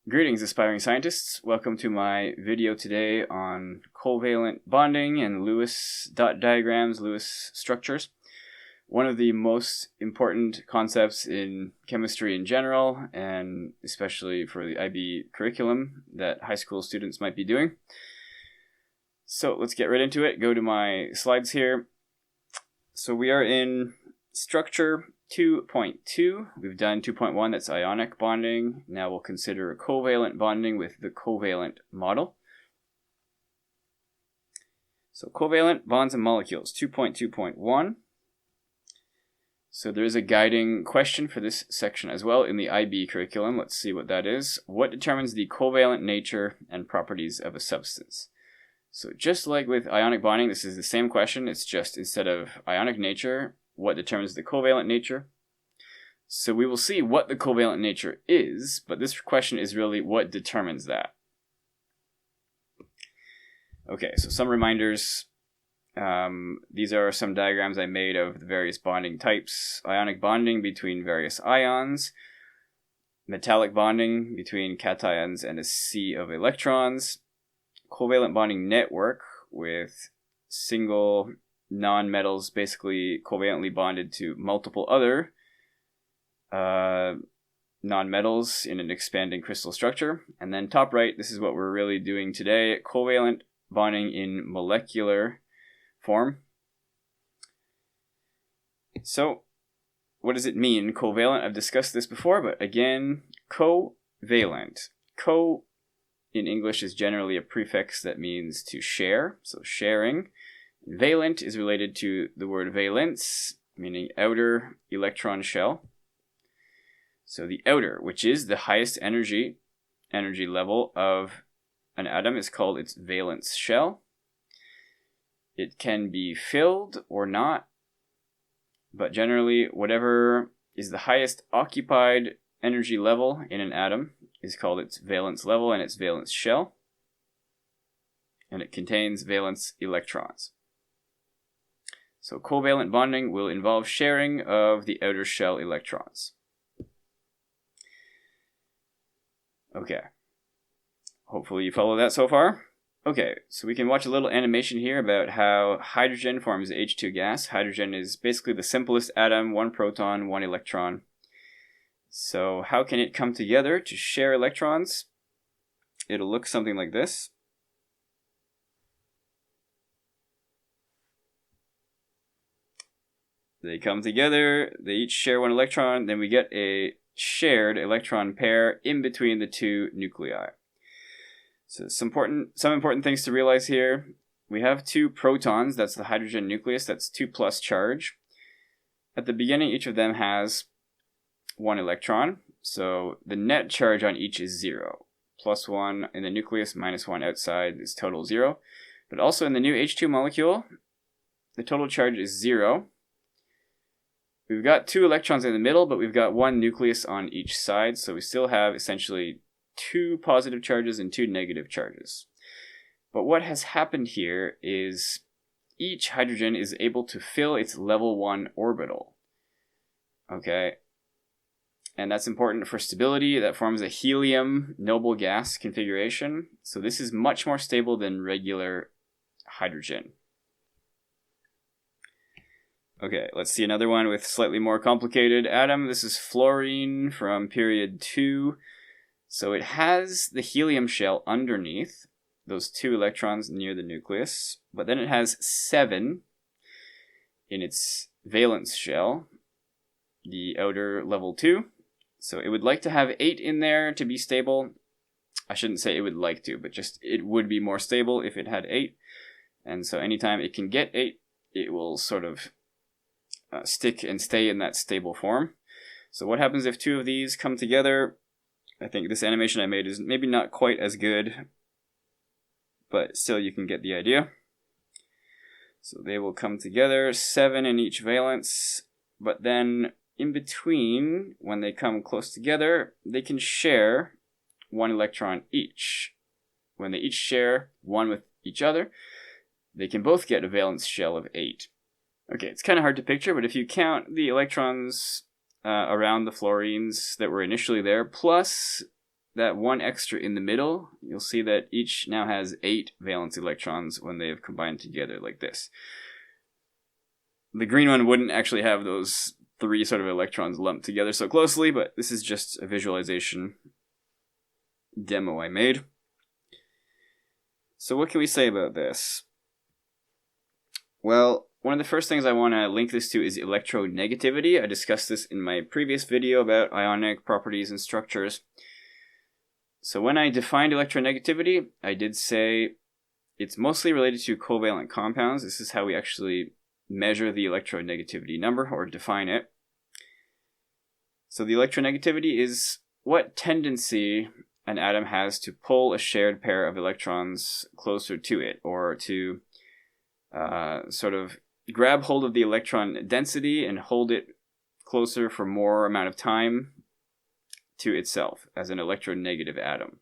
Greetings, aspiring scientists. Welcome to my video today on covalent bonding and Lewis dot diagrams, Lewis structures. One of the most important concepts in chemistry in general, and especially for the IB curriculum that high school students might be doing. So let's get right into it. Go to my slides here. So we are in structure 2.2. We've done 2.1, that's ionic bonding. Now we'll consider covalent bonding with the covalent model. So covalent bonds and molecules, 2.2.1. So there is a guiding question for this section as well in the IB curriculum. Let's see what that is. What determines the covalent nature and properties of a substance? So just like with ionic bonding, this is the same question. It's just instead of ionic nature, what determines the covalent nature? So we will see what the covalent nature is, but this question is really what determines that. Okay, so some reminders. These are some diagrams I made of the various bonding types. Ionic bonding between various ions. Metallic bonding between cations and a sea of electrons. Covalent bonding network with single non-metals basically covalently bonded to multiple other non-metals in an expanding crystal structure. And then top right, this is what we're really doing today, covalent bonding in molecular form. So what does it mean, covalent? I've discussed this before, but again, covalent. Co in English is generally a prefix that means to share, so sharing. Valent is related to the word valence, meaning outer electron shell. So the outer, which is the highest energy level of an atom, is called its valence shell. It can be filled or not, but generally whatever is the highest occupied energy level in an atom is called its valence level and its valence shell. And it contains valence electrons. So covalent bonding will involve sharing of the outer shell electrons. Okay. Hopefully you follow that so far. Okay, so we can watch a little animation here about how hydrogen forms H2 gas. Hydrogen is basically the simplest atom, one proton, one electron. So how can it come together to share electrons? It'll look something like this. They come together, they each share one electron, then we get a shared electron pair in between the two nuclei. So some important things to realize here. We have two protons, that's the hydrogen nucleus, that's 2+ charge. At the beginning, each of them has one electron, so the net charge on each is 0. +1 in the nucleus, -1 outside is total 0. But also in the new H2 molecule, the total charge is 0. We've got 2 electrons in the middle, but we've got 1 nucleus on each side, so we still have essentially 2 positive charges and 2 negative charges. But what has happened here is each hydrogen is able to fill its level 1 orbital. Okay, and that's important for stability. That forms a helium noble gas configuration, so this is much more stable than regular hydrogen. Okay, let's see another one with slightly more complicated atom. This is fluorine from period 2. So it has the helium shell underneath, those 2 electrons near the nucleus, but then it has 7 in its valence shell, the outer level 2. So it would like to have 8 in there to be stable. I shouldn't say it would like to, but just it would be more stable if it had 8. And so anytime it can get 8, it will sort of stick and stay in that stable form. So what happens if 2 of these come together? I think this animation I made is maybe not quite as good, but still you can get the idea. So they will come together, 7 in each valence, but then in between, when they come close together, they can share 1 electron each. When they each share 1 with each other, they can both get a valence shell of 8. Okay, it's kind of hard to picture, but if you count the electrons around the fluorines that were initially there, plus that one extra in the middle, you'll see that each now has 8 valence electrons when they have combined together like this. The green one wouldn't actually have those 3 sort of electrons lumped together so closely, but this is just a visualization demo I made. So what can we say about this? Well, one of the first things I want to link this to is electronegativity. I discussed this in my previous video about ionic properties and structures. So when I defined electronegativity, I did say it's mostly related to covalent compounds. This is how we actually measure the electronegativity number or define it. So the electronegativity is what tendency an atom has to pull a shared pair of electrons closer to it, or to sort of grab hold of the electron density and hold it closer for more amount of time to itself as an electronegative atom.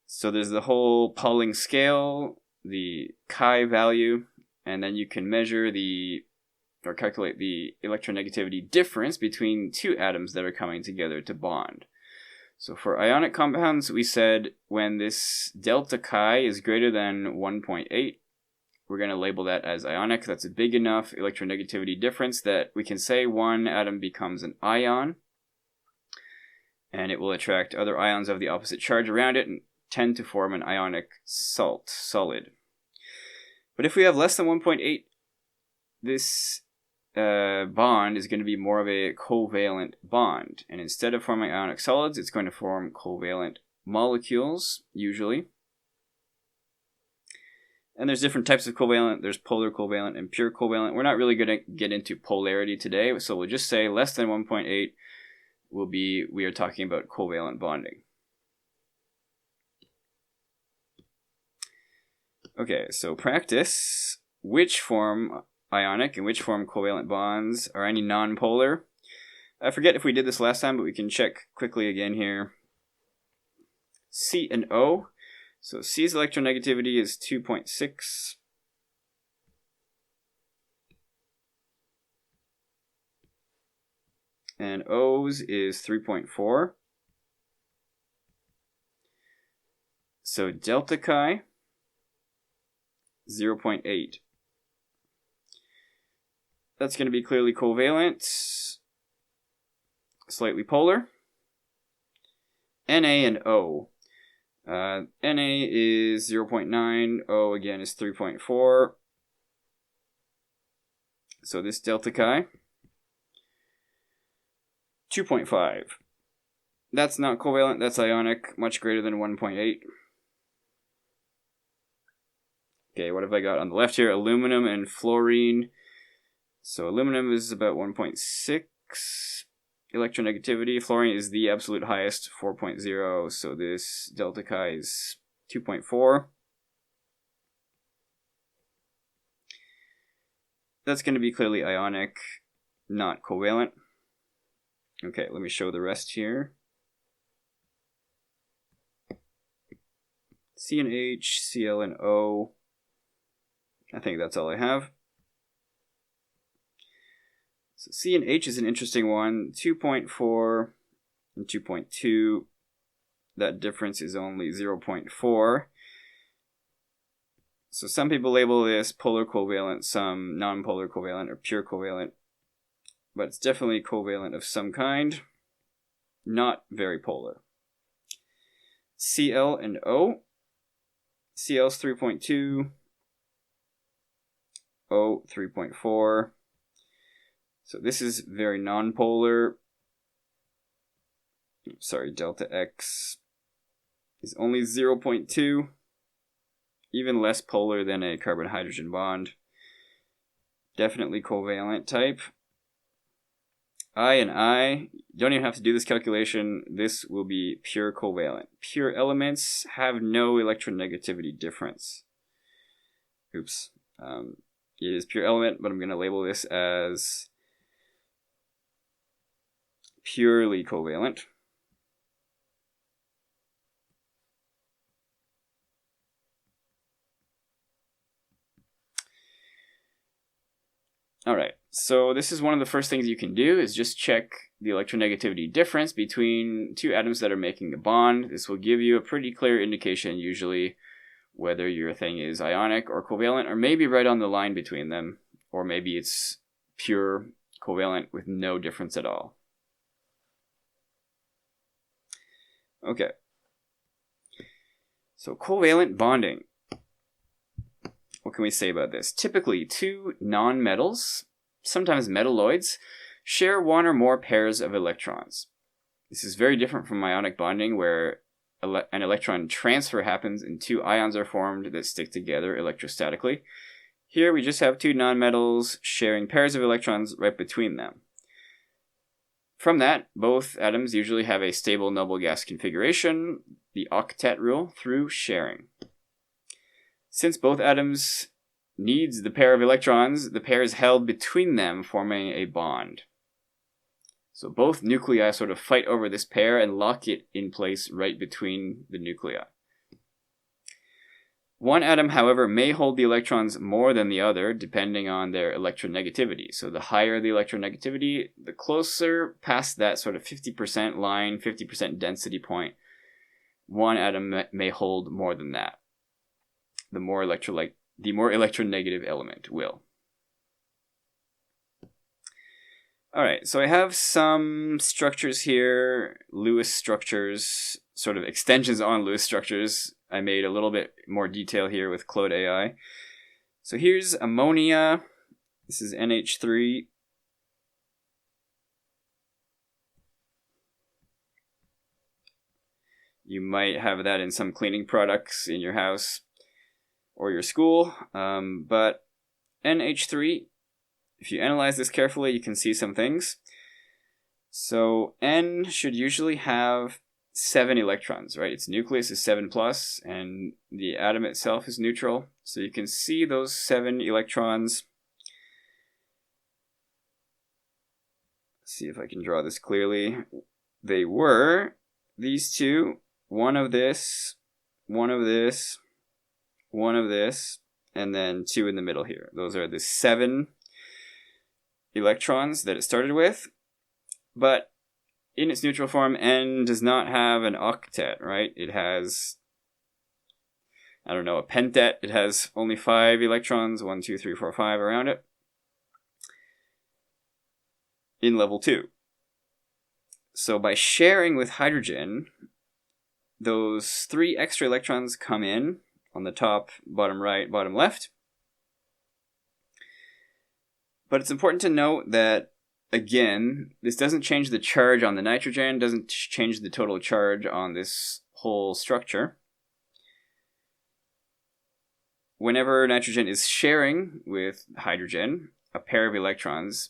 So there's the whole Pauling scale, the chi value, and then you can measure or calculate the electronegativity difference between 2 atoms that are coming together to bond. So for ionic compounds, we said when this delta chi is greater than 1.8, we're going to label that as ionic. That's a big enough electronegativity difference that we can say one atom becomes an ion, and it will attract other ions of the opposite charge around it and tend to form an ionic solid. But if we have less than 1.8, this bond is going to be more of a covalent bond. And instead of forming ionic solids, it's going to form covalent molecules, usually. And there's different types of covalent. There's polar covalent and pure covalent. We're not really going to get into polarity today, so we'll just say less than 1.8 we are talking about covalent bonding. Okay, so practice. Which form ionic and which form covalent bonds are any nonpolar? I forget if we did this last time, but we can check quickly again here. C and O. So C's electronegativity is 2.6. And O's is 3.4. So delta chi, 0.8. That's going to be clearly covalent, slightly polar. Na and O. Na is 0.9, O again is 3.4. So this delta chi, 2.5. That's not covalent, that's ionic, much greater than 1.8. Okay, what have I got on the left here? Aluminum and fluorine. So aluminum is about 1.6 electronegativity. Fluorine is the absolute highest, 4.0. So this delta chi is 2.4. That's going to be clearly ionic, not covalent. Okay, let me show the rest here. C and H, Cl and O. I think that's all I have. So C and H is an interesting one. 2.4 and 2.2. That difference is only 0.4. So some people label this polar covalent, some non-polar covalent, or pure covalent. But it's definitely covalent of some kind. Not very polar. Cl and O. Cl's 3.2. O 3.4. So this is very non-polar. Sorry, delta X is only 0.2. Even less polar than a carbon-hydrogen bond. Definitely covalent type. I and I, don't even have to do this calculation. This will be pure covalent. Pure elements have no electronegativity difference. Oops. It is pure element, but I'm going to label this as purely covalent. All right. So this is one of the first things you can do, is just check the electronegativity difference between two atoms that are making a bond. This will give you a pretty clear indication, usually, whether your thing is ionic or covalent, or maybe right on the line between them, or maybe it's pure covalent with no difference at all. Okay. So covalent bonding. What can we say about this? Typically, two nonmetals, sometimes metalloids, share one or more pairs of electrons. This is very different from ionic bonding, where an electron transfer happens and two ions are formed that stick together electrostatically. Here we just have two nonmetals sharing pairs of electrons right between them. From that, both atoms usually have a stable noble gas configuration, the octet rule, through sharing. Since both atoms needs the pair of electrons, the pair is held between them, forming a bond. So both nuclei sort of fight over this pair and lock it in place right between the nuclei. One atom, however, may hold the electrons more than the other, depending on their electronegativity. So the higher the electronegativity, the closer past that sort of 50% line, 50% density point, one atom may hold more than that. The more electronegative element will. Alright, so I have some structures here, Lewis structures, sort of extensions on Lewis structures. I made a little bit more detail here with Claude AI. So here's ammonia. This is NH3. You might have that in some cleaning products in your house or your school, but NH3, if you analyze this carefully, you can see some things. So N should usually have 7 electrons, right? Its nucleus is 7+, and the atom itself is neutral. So you can see those 7 electrons. Let's see if I can draw this clearly. They were these two, one of this, one of this, one of this, and then 2 in the middle here. Those are the 7 electrons that it started with, but in its neutral form, N does not have an octet, right? It has, I don't know, a pentet. It has only 5 electrons, 1, 2, 3, 4, 5 around it, in level 2. So by sharing with hydrogen, those 3 extra electrons come in on the top, bottom right, bottom left. But it's important to note that, again, this doesn't change the charge on the nitrogen, doesn't change the total charge on this whole structure. Whenever nitrogen is sharing with hydrogen, a pair of electrons,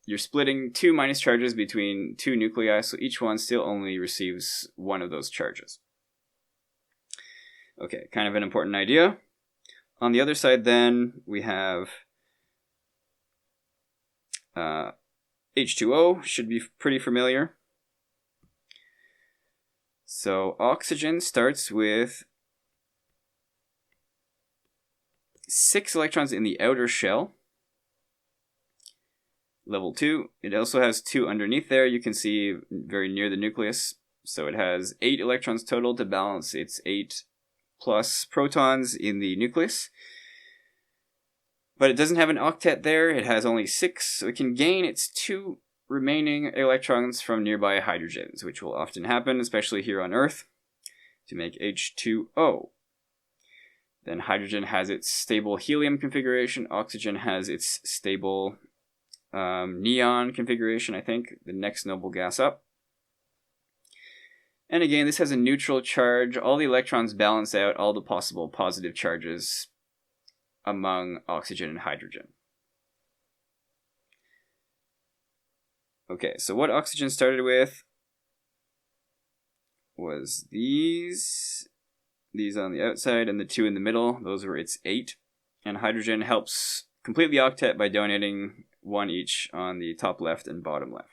you're splitting 2 minus charges between 2 nuclei, so each one still only receives 1 of those charges. Okay, kind of an important idea. On the other side then, we have H2O, should be pretty familiar. So oxygen starts with 6 electrons in the outer shell. Level 2. It also has 2 underneath there, you can see very near the nucleus. So it has 8 electrons total to balance its 8 plus protons in the nucleus. But it doesn't have an octet there, it has only 6, so it can gain its 2 remaining electrons from nearby hydrogens, which will often happen, especially here on Earth, to make H2O. Then hydrogen has its stable helium configuration, oxygen has its stable neon configuration, I think, the next noble gas up. And again, this has a neutral charge. All the electrons balance out all the possible positive charges among oxygen and hydrogen. Okay, so what oxygen started with was these on the outside and the 2 in the middle. Those were its 8. And hydrogen helps complete the octet by donating 1 each on the top left and bottom left.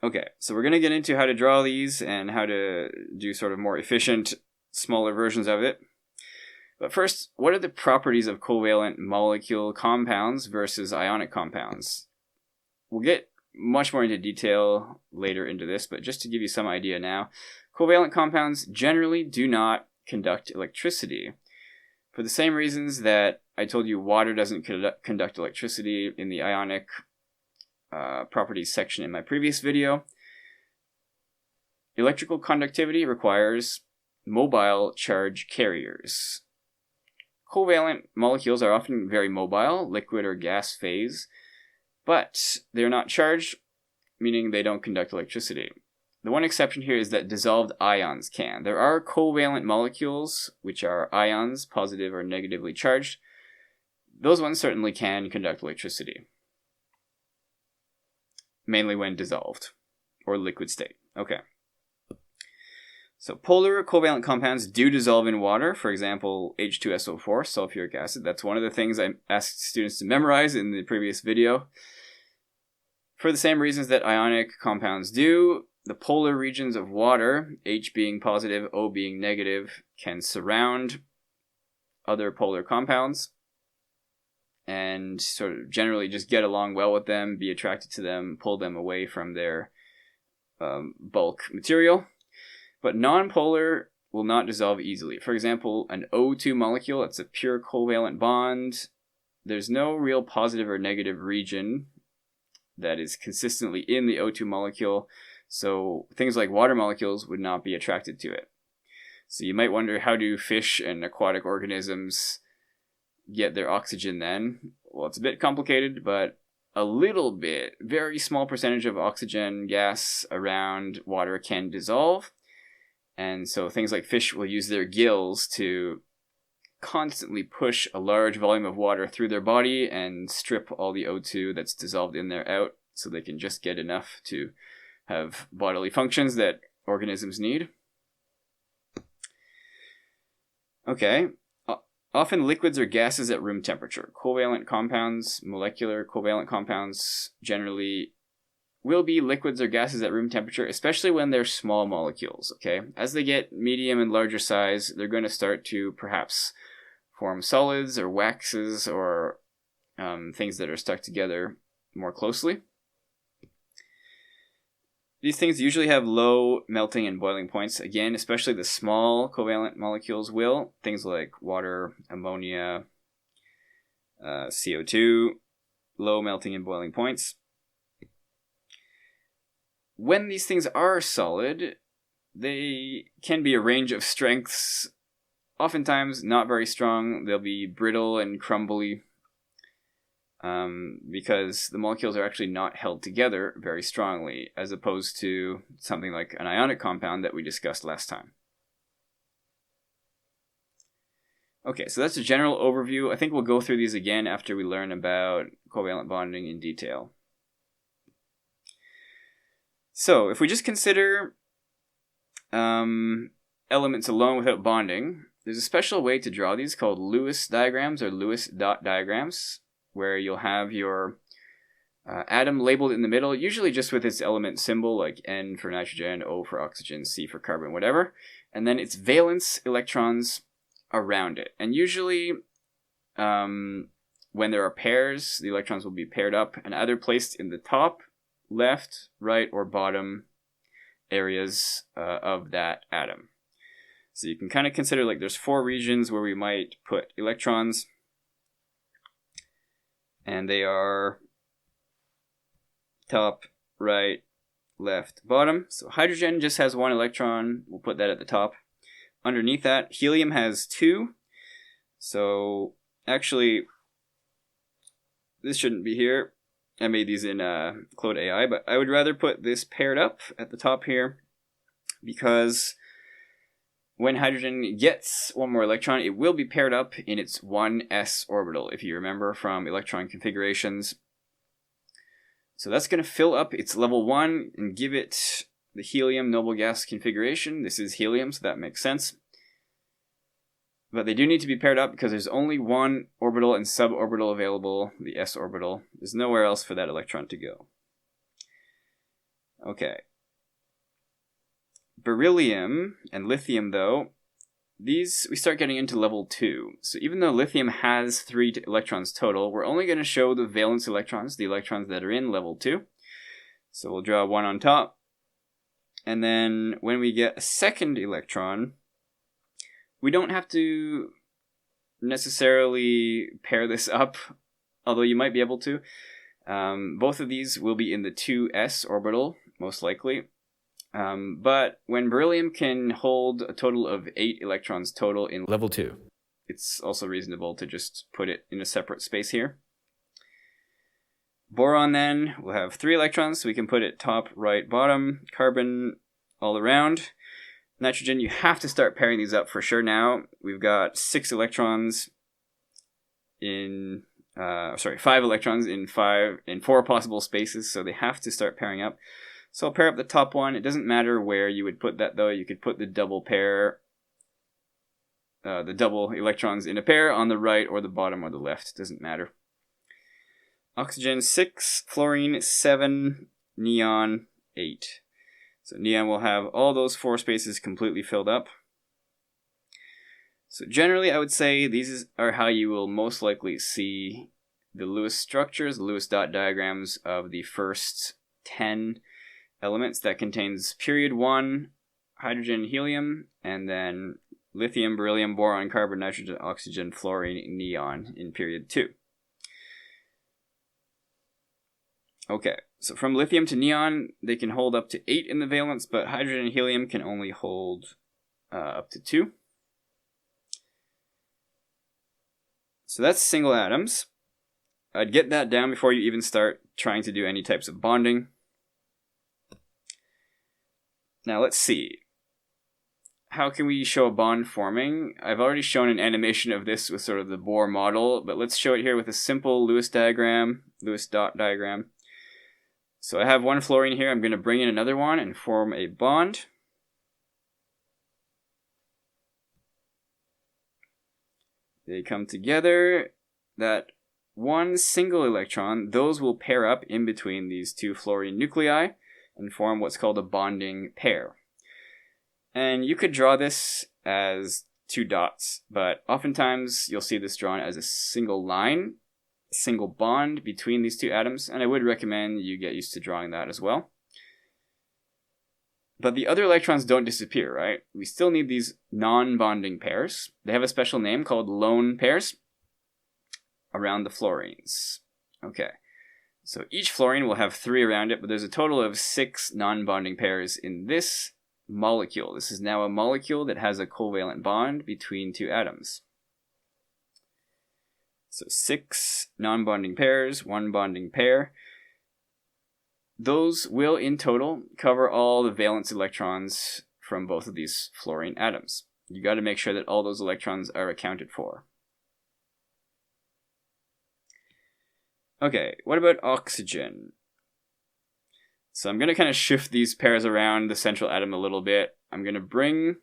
Okay, so we're going to get into how to draw these and how to do sort of more efficient, smaller versions of it. But first, what are the properties of covalent molecule compounds versus ionic compounds? We'll get much more into detail later into this, but just to give you some idea now, covalent compounds generally do not conduct electricity. For the same reasons that I told you water doesn't conduct electricity in the ionic properties section in my previous video, electrical conductivity requires mobile charge carriers. Covalent molecules are often very mobile, liquid or gas phase, but they're not charged, meaning they don't conduct electricity. The one exception here is that dissolved ions can. There are covalent molecules, which are ions, positive or negatively charged. Those ones certainly can conduct electricity, mainly when dissolved or liquid state. Okay. So polar covalent compounds do dissolve in water. For example, H2SO4, sulfuric acid. That's one of the things I asked students to memorize in the previous video. For the same reasons that ionic compounds do, the polar regions of water, H being positive, O being negative, can surround other polar compounds and sort of generally just get along well with them, be attracted to them, pull them away from their bulk material. But nonpolar will not dissolve easily. For example, an O2 molecule, it's a pure covalent bond. There's no real positive or negative region that is consistently in the O2 molecule, so things like water molecules would not be attracted to it. So you might wonder, how do fish and aquatic organisms get their oxygen then? Well, it's a bit complicated, but a little bit, very small percentage of oxygen gas around water can dissolve. And so things like fish will use their gills to constantly push a large volume of water through their body and strip all the O2 that's dissolved in there out, so they can just get enough to have bodily functions that organisms need. Okay. Often liquids or gases at room temperature. Covalent compounds, molecular covalent compounds, generally will be liquids or gases at room temperature, especially when they're small molecules, okay? As they get medium and larger size, they're going to start to perhaps form solids or waxes or things that are stuck together more closely. These things usually have low melting and boiling points. Again, especially the small covalent molecules will. Things like water, ammonia, CO2, low melting and boiling points. When these things are solid, they can be a range of strengths. Oftentimes not very strong. They'll be brittle and crumbly because the molecules are actually not held together very strongly, as opposed to something like an ionic compound that we discussed last time. Okay, so that's a general overview. I think we'll go through these again after we learn about covalent bonding in detail. So, if we just consider elements alone without bonding, there's a special way to draw these called Lewis diagrams or Lewis dot diagrams, where you'll have your atom labeled in the middle, usually just with its element symbol, like N for nitrogen, O for oxygen, C for carbon, whatever, and then its valence electrons around it. And usually, when there are pairs, the electrons will be paired up and either placed in the top, left, right, or bottom areas of that atom. So you can kind of consider like there's 4 regions where we might put electrons, and they are top, right, left, bottom. So hydrogen just has 1 electron. We'll put that at the top. Underneath that, helium has 2. So actually, this shouldn't be here. I made these in Clode AI, but I would rather put this paired up at the top here, because when hydrogen gets 1 more electron, it will be paired up in its 1s orbital, if you remember from electron configurations. So that's going to fill up its level 1 and give it the helium noble gas configuration. This is helium, so that makes sense. But they do need to be paired up because there's only 1 orbital and suborbital available, the s orbital. There's nowhere else for that electron to go. Okay. Beryllium and lithium, though, these we start getting into level 2. So even though lithium has 3 electrons total, we're only going to show the valence electrons, the electrons that are in level 2. So we'll draw one on top. And then when we get a second electron, we don't have to necessarily pair this up, although you might be able to. Both of these will be in the 2s orbital, most likely. But when beryllium can hold a total of 8 electrons total in level 2, it's also reasonable to just put it in a separate space here. Boron then will have 3 electrons, so we can put it top, right, bottom. Carbon all around. Nitrogen, you have to start pairing these up for sure now. We've got 6 electrons in, 5 electrons in 4 possible spaces, so they have to start pairing up. So I'll pair up the top one. It doesn't matter where you would put that though. You could put the double pair, the double electrons in a pair on the right or the bottom or the left. Doesn't matter. Oxygen 6, fluorine 7, neon 8. So neon will have all those 4 spaces completely filled up. So generally I would say these are how you will most likely see the Lewis structures, the Lewis dot diagrams of the first 10 elements. That contains period 1, hydrogen, helium, and then lithium, beryllium, boron, carbon, nitrogen, oxygen, fluorine, neon in period 2. Okay, so from lithium to neon, they can hold up to 8 in the valence, but hydrogen and helium can only hold up to 2. So that's single atoms. I'd get that down before you even start trying to do any types of bonding. Now let's see. How can we show a bond forming? I've already shown an animation of this with sort of the Bohr model, but let's show it here with a simple Lewis diagram, Lewis dot diagram. So I have one fluorine here. I'm going to bring in another one and form a bond. They come together. That one single electron, those will pair up in between these 2 fluorine nuclei and form what's called a bonding pair. And you could draw this as 2 dots, but oftentimes you'll see this drawn as a single line, a single bond between these 2 atoms, and I would recommend you get used to drawing that as well. But the other electrons don't disappear, right? We still need these non-bonding pairs. They have a special name called lone pairs around the fluorines. Okay. So each fluorine will have 3 around it, but there's a total of 6 non-bonding pairs in this molecule. This is now a molecule that has a covalent bond between 2 atoms. So 6 non-bonding pairs, 1 bonding pair. Those will, in total, cover all the valence electrons from both of these fluorine atoms. You got to make sure that all those electrons are accounted for. Okay, what about oxygen? So I'm going to kind of shift these pairs around the central atom a little bit. I'm going to bring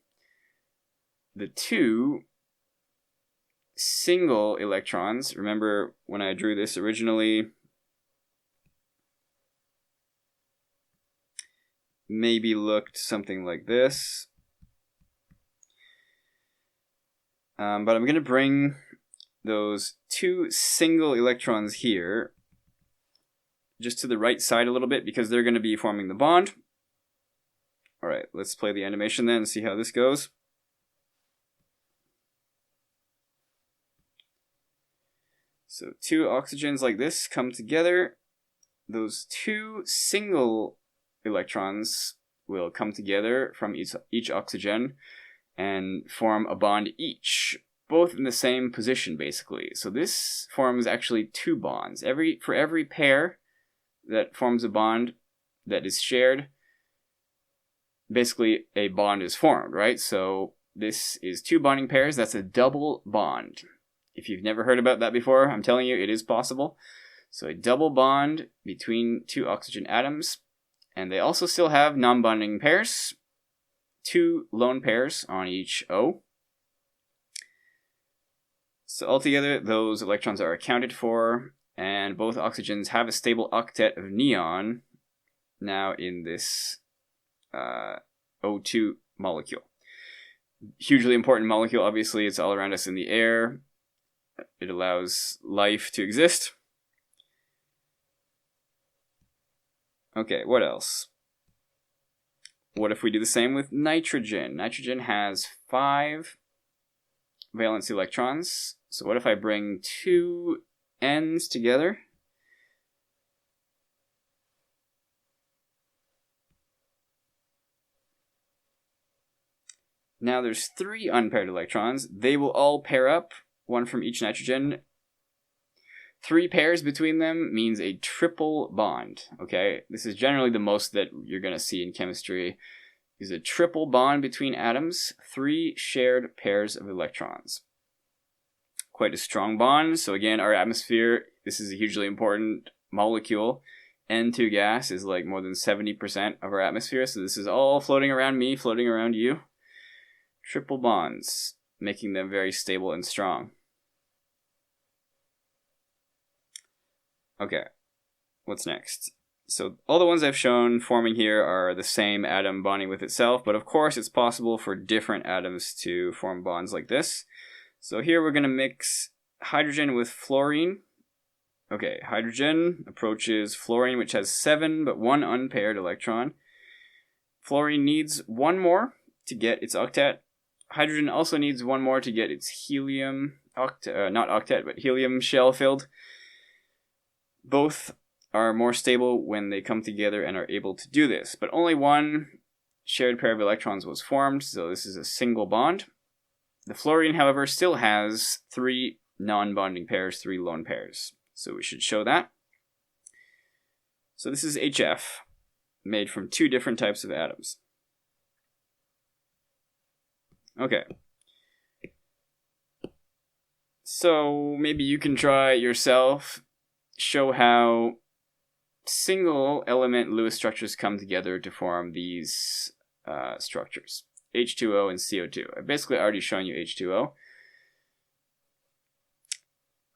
the 2 single electrons. Remember when I drew this originally, maybe looked something like this. But I'm going to bring those 2 single electrons here just to the right side a little bit because they're going to be forming the bond. Alright, let's play the animation then and see how this goes. So 2 oxygens like this come together. Those 2 single electrons will come together from each oxygen and form a bond each, both in the same position basically. So this forms actually 2 bonds. For every pair that forms a bond that is shared, basically a bond is formed, right? So this is 2 bonding pairs. That's a double bond. If you've never heard about that before, I'm telling you, it is possible. So a double bond between 2 oxygen atoms. And they also still have non-bonding pairs, 2 lone pairs on each O. So altogether, those electrons are accounted for, and both oxygens have a stable octet of neon now in this O2 molecule. hugely important molecule. Obviously, it's all around us in the air. It allows life to exist. Okay, what else? What if we do the same with nitrogen? Nitrogen has 5 valence electrons. So what if I bring 2 N's together? Now there's 3 unpaired electrons. They will all pair up, 1 from each nitrogen. 3 pairs between them means a triple bond, okay? This is generally the most that you're going to see in chemistry, is a triple bond between atoms, 3 shared pairs of electrons. Quite a strong bond. So again, our atmosphere, this is a hugely important molecule. N2 gas is like more than 70% of our atmosphere, so this is all floating around me, floating around you. Triple bonds, making them very stable and strong. Okay, what's next? So all the ones I've shown forming here are the same atom bonding with itself, but of course it's possible for different atoms to form bonds like this. So here we're going to mix hydrogen with fluorine. Okay, hydrogen approaches fluorine, which has 7 but 1 unpaired electron. Fluorine needs 1 more to get its octet. Hydrogen also needs 1 more to get its helium, not octet, but helium shell filled. Both are more stable when they come together and are able to do this, but only 1 shared pair of electrons was formed, so this is a single bond. The fluorine, however, still has 3 non-bonding pairs, 3 lone pairs, so we should show that. So this is HF, made from 2 different types of atoms. Okay. So maybe you can try yourself, show how single element Lewis structures come together to form these structures, H2O and CO2. I've basically already shown you H2O.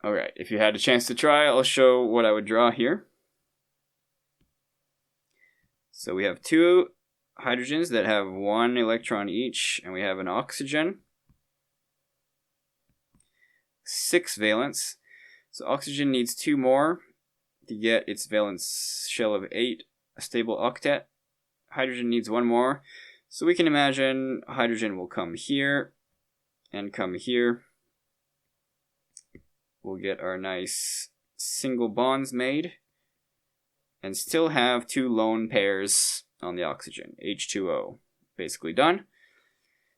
Alright, if you had a chance to try, I'll show what I would draw here. So we have 2 hydrogens that have 1 electron each, and we have an oxygen. 6 valence. So oxygen needs 2 more to get its valence shell of 8, a stable octet. Hydrogen needs 1 more. So we can imagine hydrogen will come here and come here. We'll get our nice single bonds made and still have 2 lone pairs on the oxygen. H2O, basically done.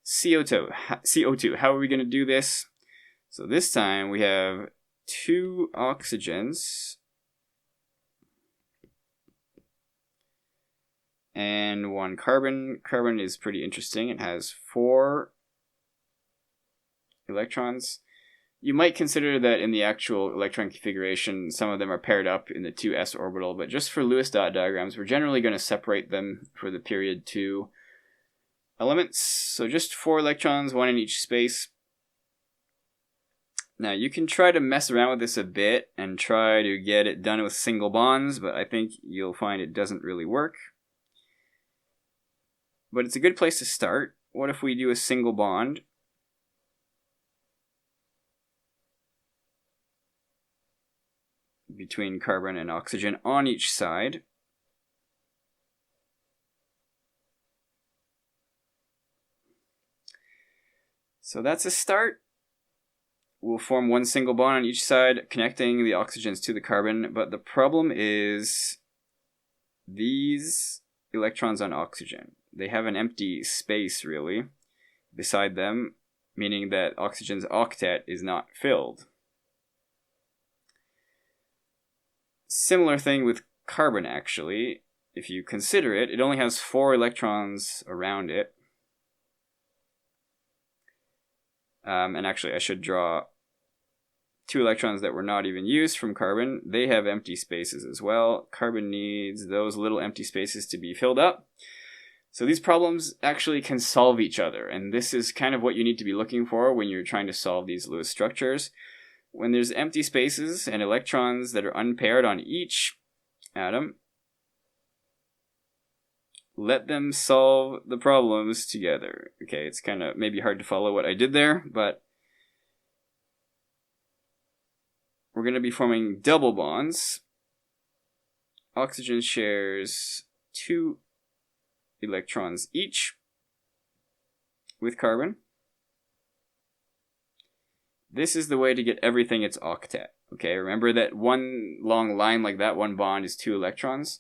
CO2, how are we going to do this? So this time we have 2 oxygens and 1 carbon. Carbon is pretty interesting. It has 4 electrons. You might consider that in the actual electron configuration, some of them are paired up in the 2s orbital, but just for Lewis dot diagrams, we're generally going to separate them for the period 2 elements. So just 4 electrons, 1 in each space. Now you can try to mess around with this a bit and try to get it done with single bonds, but I think you'll find it doesn't really work. But it's a good place to start. What if we do a single bond? Between carbon and oxygen on each side. So that's a start. We'll form 1 single bond on each side, connecting the oxygens to the carbon, but the problem is these electrons on oxygen. They have an empty space, really, beside them, meaning that oxygen's octet is not filled. Similar thing with carbon, actually. If you consider it, it only has 4 electrons around it. And actually, I should draw 2 electrons that were not even used from carbon. They have empty spaces as well. Carbon needs those little empty spaces to be filled up. So these problems actually can solve each other, and this is kind of what you need to be looking for when you're trying to solve these Lewis structures. When there's empty spaces and electrons that are unpaired on each atom, let them solve the problems together. Okay, it's kind of maybe hard to follow what I did there, but we're going to be forming double bonds. Oxygen shares 2 electrons each with carbon. This is the way to get everything its octet. Okay, remember that one long line like that, one bond is 2 electrons.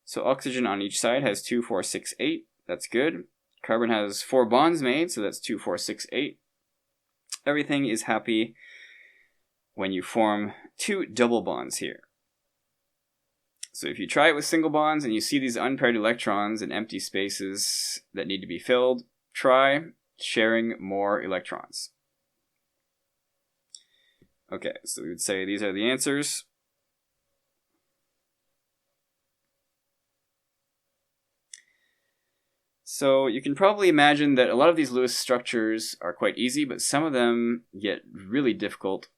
So oxygen on each side has 2, 4, 6, 8. That's good. Carbon has 4 bonds made, so that's 2, 4, 6, 8. Everything is happy when you form 2 double bonds here. So if you try it with single bonds and you see these unpaired electrons and empty spaces that need to be filled, try sharing more electrons. Okay, so we would say these are the answers. So you can probably imagine that a lot of these Lewis structures are quite easy, but some of them get really difficult.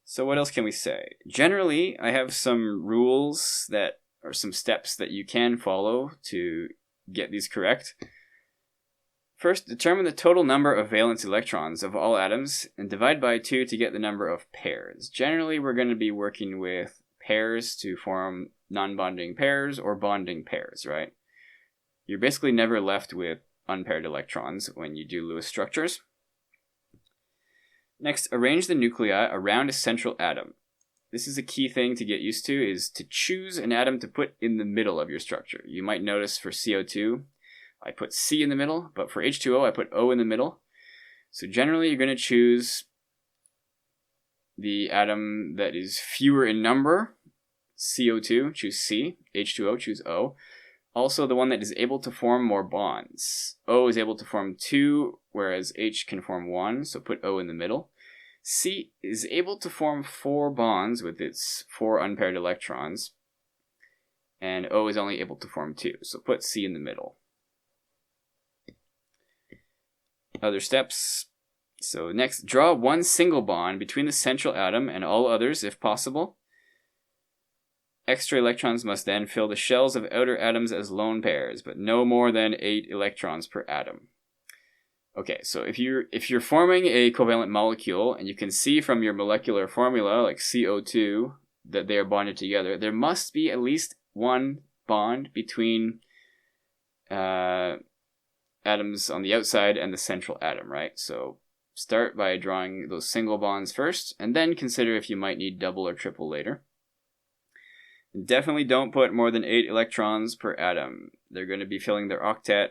So what else can we say? Generally, I have some rules that are some steps that you can follow to get these correct. First, determine the total number of valence electrons of all atoms and divide by 2 to get the number of pairs. Generally, we're going to be working with pairs to form non-bonding pairs or bonding pairs, right? You're basically never left with unpaired electrons when you do Lewis structures. Next, arrange the nuclei around a central atom. This is a key thing to get used to, is to choose an atom to put in the middle of your structure. You might notice for CO2, I put C in the middle, but for H2O, I put O in the middle. So generally, you're going to choose the atom that is fewer in number. CO2, choose C. H2O, choose O. Also, the one that is able to form more bonds. O is able to form 2, whereas H can form 1, so put O in the middle. C is able to form 4 bonds with its 4 unpaired electrons. And O is only able to form 2, so put C in the middle. Other steps. So next, draw one single bond between the central atom and all others if possible. Extra electrons must then fill the shells of outer atoms as lone pairs, but no more than 8 electrons per atom. Okay, so if you're forming a covalent molecule and you can see from your molecular formula, like CO2, that they are bonded together, there must be at least one bond between atoms on the outside and the central atom, right? So start by drawing those single bonds first, and then consider if you might need double or triple later. And definitely don't put more than 8 electrons per atom. They're going to be filling their octet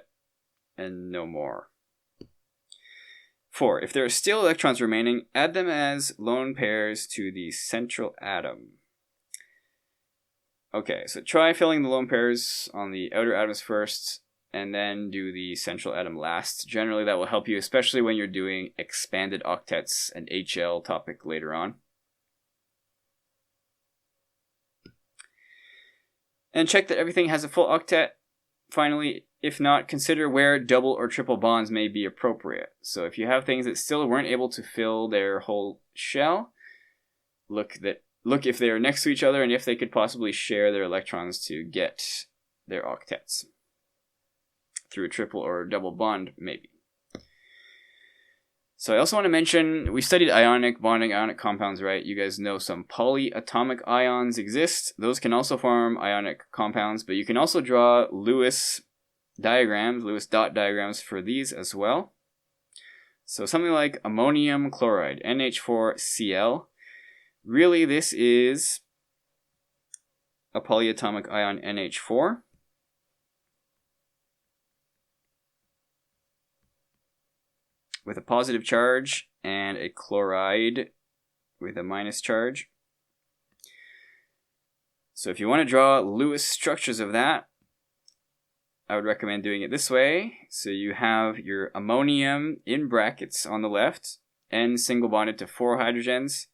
and no more. 4. If there are still electrons remaining, add them as lone pairs to the central atom. Okay, so try filling the lone pairs on the outer atoms first, and then do the central atom last. Generally, that will help you, especially when you're doing expanded octets, an HL topic later on. And check that everything has a full octet. Finally, if not, consider where double or triple bonds may be appropriate. So if you have things that still weren't able to fill their whole shell, look if they are next to each other and if they could possibly share their electrons to get their octets. Through a triple or double bond, maybe. So I also want to mention, we studied ionic bonding, ionic compounds, right? You guys know some polyatomic ions exist. Those can also form ionic compounds, but you can also draw Lewis diagrams, Lewis dot diagrams for these as well. So something like ammonium chloride, NH4Cl. Really, this is a polyatomic ion NH4. With a positive charge and a chloride with a minus charge. So if you want to draw Lewis structures of that, I would recommend doing it this way. So you have your ammonium in brackets on the left, N single bonded to 4 hydrogens,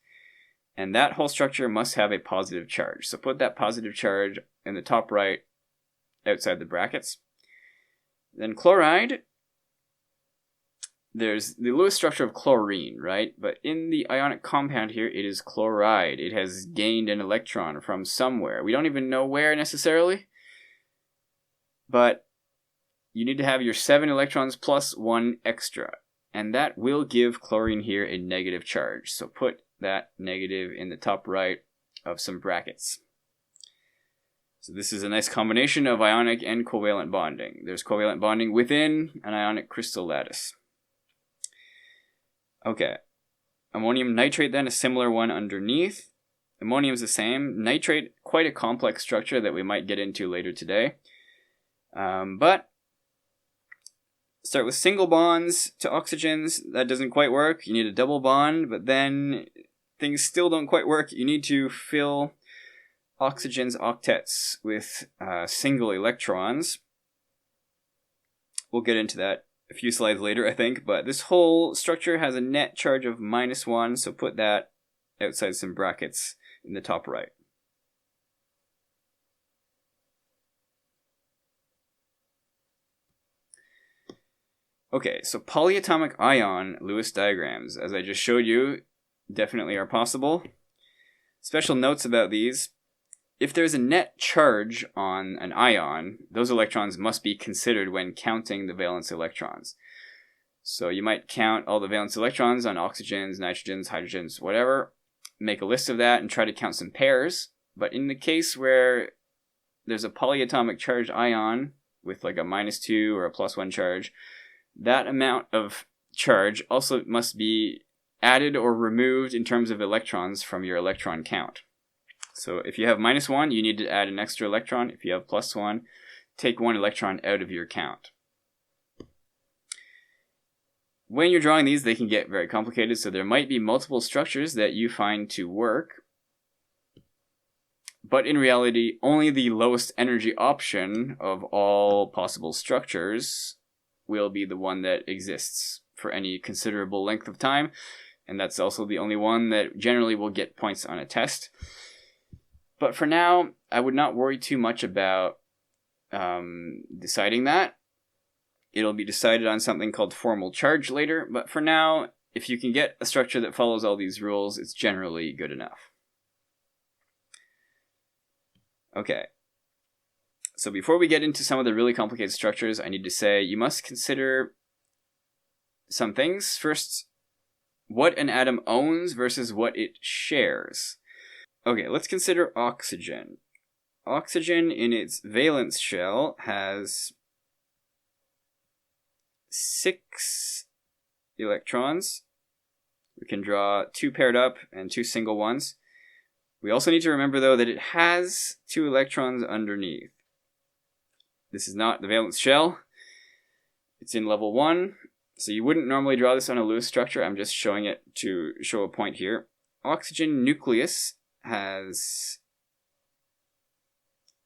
and that whole structure must have a positive charge. So put that positive charge in the top right outside the brackets. Then chloride, there's the Lewis structure of chlorine, right? But in the ionic compound here, it is chloride. It has gained an electron from somewhere. We don't even know where necessarily, but you need to have your 7 electrons plus 1 extra, and that will give chlorine here a negative charge. So put that negative in the top right of some brackets. So this is a nice combination of ionic and covalent bonding. There's covalent bonding within an ionic crystal lattice. Okay, ammonium nitrate then, a similar one underneath. Ammonium's the same. Nitrate, quite a complex structure that we might get into later today. But start with single bonds to oxygens. That doesn't quite work. You need a double bond, but then things still don't quite work. You need to fill oxygen's octets with single electrons. We'll get into that a few slides later, I think, but this whole structure has a net charge of -1, so put that outside some brackets in the top right. Okay, so polyatomic ion Lewis diagrams, as I just showed you, definitely are possible. Special notes about these: if there's a net charge on an ion, those electrons must be considered when counting the valence electrons. So you might count all the valence electrons on oxygens, nitrogens, hydrogens, whatever, make a list of that and try to count some pairs. But in the case where there's a polyatomic charged ion with like a -2 or a +1 charge, that amount of charge also must be added or removed in terms of electrons from your electron count. So if you have -1, you need to add an extra electron. If you have +1, take 1 electron out of your count. When you're drawing these, they can get very complicated, so there might be multiple structures that you find to work. But in reality, only the lowest energy option of all possible structures will be the one that exists for any considerable length of time, and that's also the only one that generally will get points on a test. But for now, I would not worry too much about deciding that. It'll be decided on something called formal charge later, but for now, if you can get a structure that follows all these rules, it's generally good enough. Okay. So before we get into some of the really complicated structures, I need to say you must consider some things. First, what an atom owns versus what it shares. Okay, let's consider oxygen. Oxygen in its valence shell has 6 electrons. We can draw 2 paired up and 2 single ones. We also need to remember, though, that it has 2 electrons underneath. This is not the valence shell. It's in level 1, so you wouldn't normally draw this on a Lewis structure. I'm just showing it to show a point here. Oxygen nucleus has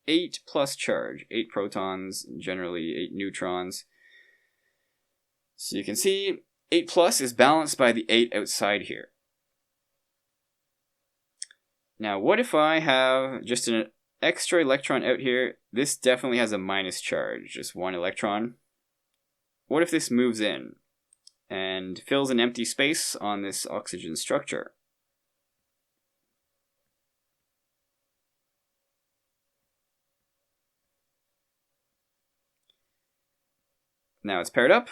8 plus charge, 8 protons, generally 8 neutrons. So you can see 8 plus is balanced by the 8 outside here. Now, what if I have just an extra electron out here? This definitely has a minus charge, just 1 electron. What if this moves in and fills an empty space on this oxygen structure? Now it's paired up,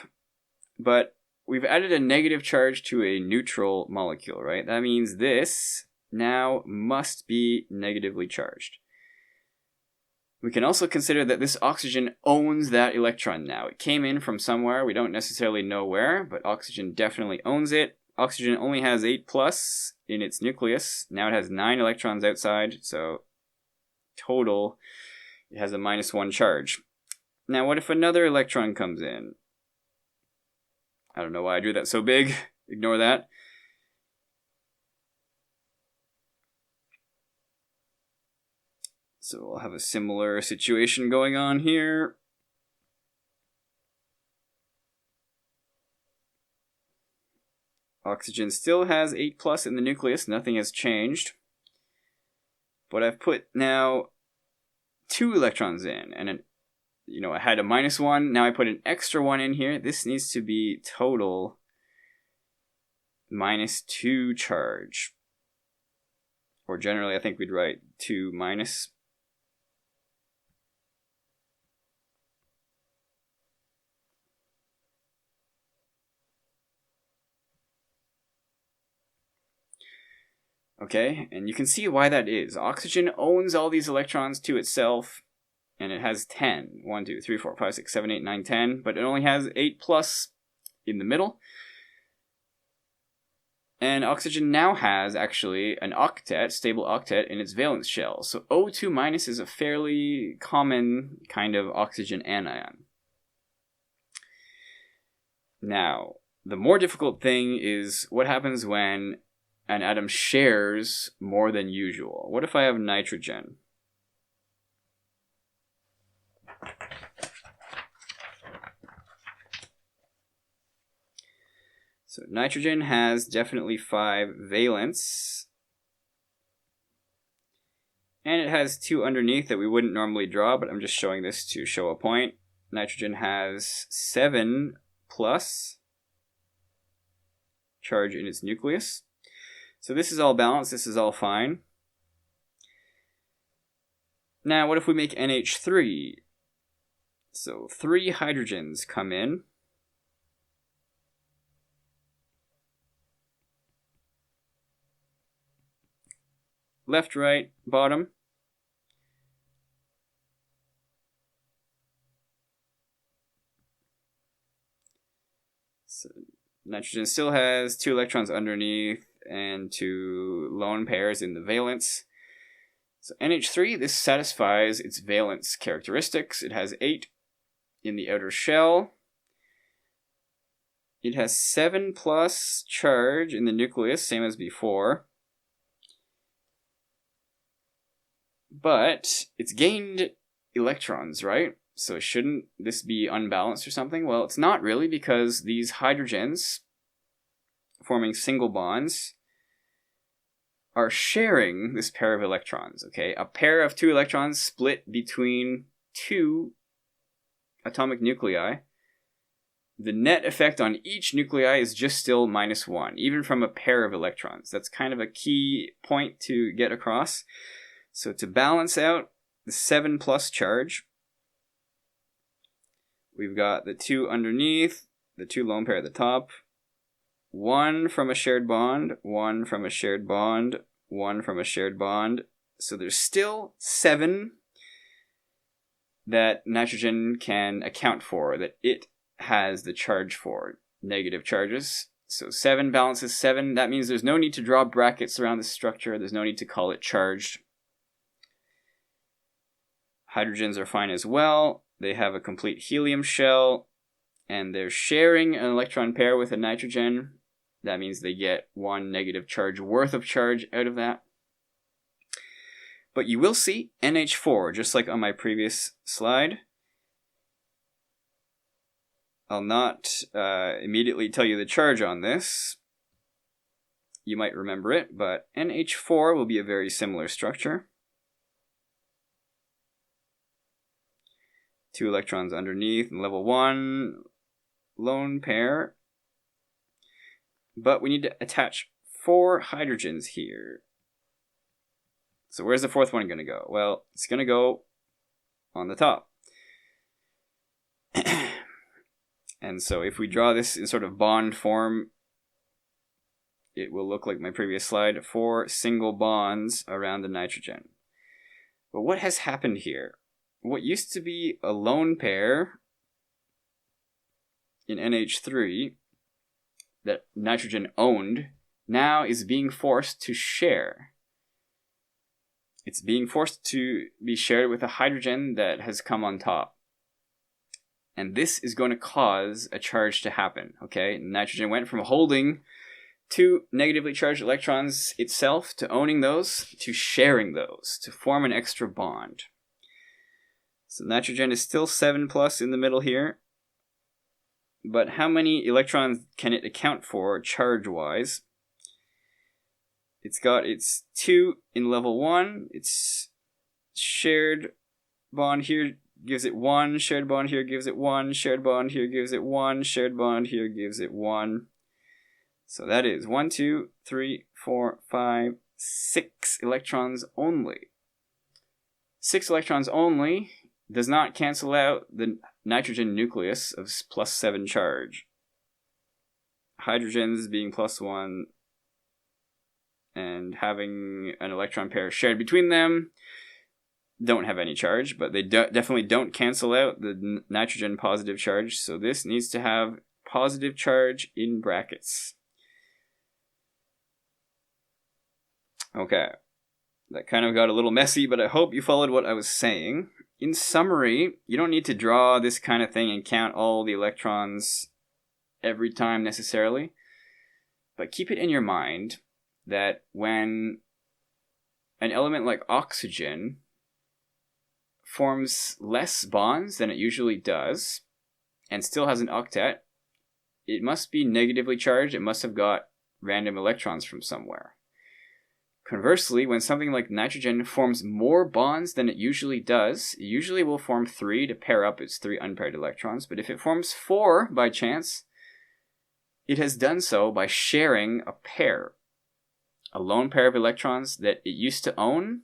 but we've added a negative charge to a neutral molecule, right? That means this now must be negatively charged. We can also consider that this oxygen owns that electron now. It came in from somewhere, we don't necessarily know where, but oxygen definitely owns it. Oxygen only has 8 plus in its nucleus. Now it has 9 electrons outside, so total it has a -1 charge. Now what if another electron comes in? I don't know why I drew that so big. Ignore that. So we'll have a similar situation going on here. Oxygen still has 8 plus in the nucleus. Nothing has changed. But I've put now 2 electrons in, and I had a -1. Now I put an extra 1 in here. This needs to be total -2 charge. Or generally, I think we'd write 2 minus. Okay, and you can see why that is. Oxygen owns all these electrons to itself, and it has 10. 1, 2, 3, 4, 5, 6, 7, 8, 9, 10, but it only has 8 plus in the middle. And oxygen now has, actually, an octet, stable octet, in its valence shell. So O2 minus is a fairly common kind of oxygen anion. Now, the more difficult thing is what happens when an atom shares more than usual. What if I have nitrogen? So nitrogen has definitely 5 valence. And it has 2 underneath that we wouldn't normally draw, but I'm just showing this to show a point. Nitrogen has 7 plus charge in its nucleus. So this is all balanced, this is all fine. Now what if we make NH3? So 3 hydrogens come in. Left, right, bottom. So nitrogen still has 2 electrons underneath and 2 lone pairs in the valence. So NH3, this satisfies its valence characteristics. It has 8 in the outer shell. It has 7 plus charge in the nucleus, same as before. But it's gained electrons, right? So shouldn't this be unbalanced or something? Well, it's not really, because these hydrogens forming single bonds are sharing this pair of electrons, okay? A pair of 2 electrons split between 2 atomic nuclei. The net effect on each nuclei is just still -1, even from a pair of electrons. That's kind of a key point to get across. So to balance out the 7 plus charge, we've got the 2 underneath, the 2 lone pair at the top, 1 from a shared bond, 1 from a shared bond, 1 from a shared bond. So there's still 7 that nitrogen can account for, that it has the charge for, negative charges. So 7 balances 7. That means there's no need to draw brackets around the structure. There's no need to call it charged. Hydrogens are fine as well. They have a complete helium shell, and they're sharing an electron pair with a nitrogen. That means they get 1 negative charge worth of charge out of that. But you will see NH4, just like on my previous slide. I'll not immediately tell you the charge on this. You might remember it, but NH4 will be a very similar structure. 2 electrons underneath in level 1, lone pair. But we need to attach 4 hydrogens here. So where's the 4th one going to go? Well, it's going to go on the top. And so if we draw this in sort of bond form, it will look like my previous slide, 4 single bonds around the nitrogen. But what has happened here? What used to be a lone pair in NH3 that nitrogen owned now is being forced to share. It's being forced to be shared with a hydrogen that has come on top. And this is going to cause a charge to happen, okay? Nitrogen went from holding 2 negatively charged electrons itself to owning those, to sharing those, to form an extra bond. So nitrogen is still 7 plus in the middle here. But how many electrons can it account for charge-wise? It's got its 2 in level 1. Its shared bond here gives it 1. Shared bond here gives it 1. Shared bond here gives it 1. Shared bond here gives it 1. So that is 1, 2, 3, 4, 5, 6 electrons only. 6 electrons only does not cancel out the nitrogen nucleus of +7 charge. Hydrogens being +1 and having an electron pair shared between them don't have any charge, but they definitely don't cancel out the nitrogen positive charge, so this needs to have positive charge in brackets. Okay, that kind of got a little messy, but I hope you followed what I was saying. In summary, you don't need to draw this kind of thing and count all the electrons every time necessarily, but keep it in your mind that when an element like oxygen forms less bonds than it usually does and still has an octet, it must be negatively charged. It must have got random electrons from somewhere. Conversely, when something like nitrogen forms more bonds than it usually does, it usually will form 3 to pair up its 3 unpaired electrons, but if it forms 4 by chance, it has done so by sharing a pair, a lone pair of electrons that it used to own.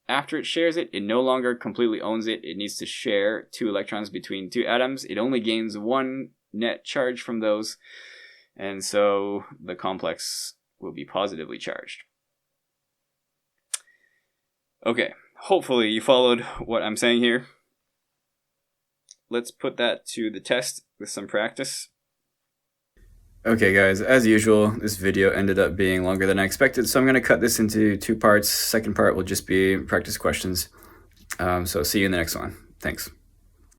After it shares it, it no longer completely owns it. It needs to share 2 electrons between 2 atoms. It only gains 1 net charge from those, and so the complex will be positively charged. Okay, hopefully you followed what I'm saying here. Let's put that to the test with some practice. Okay guys, as usual, this video ended up being longer than I expected, so I'm going to cut this into 2 parts. Second part will just be practice questions. So see you in the next one. Thanks.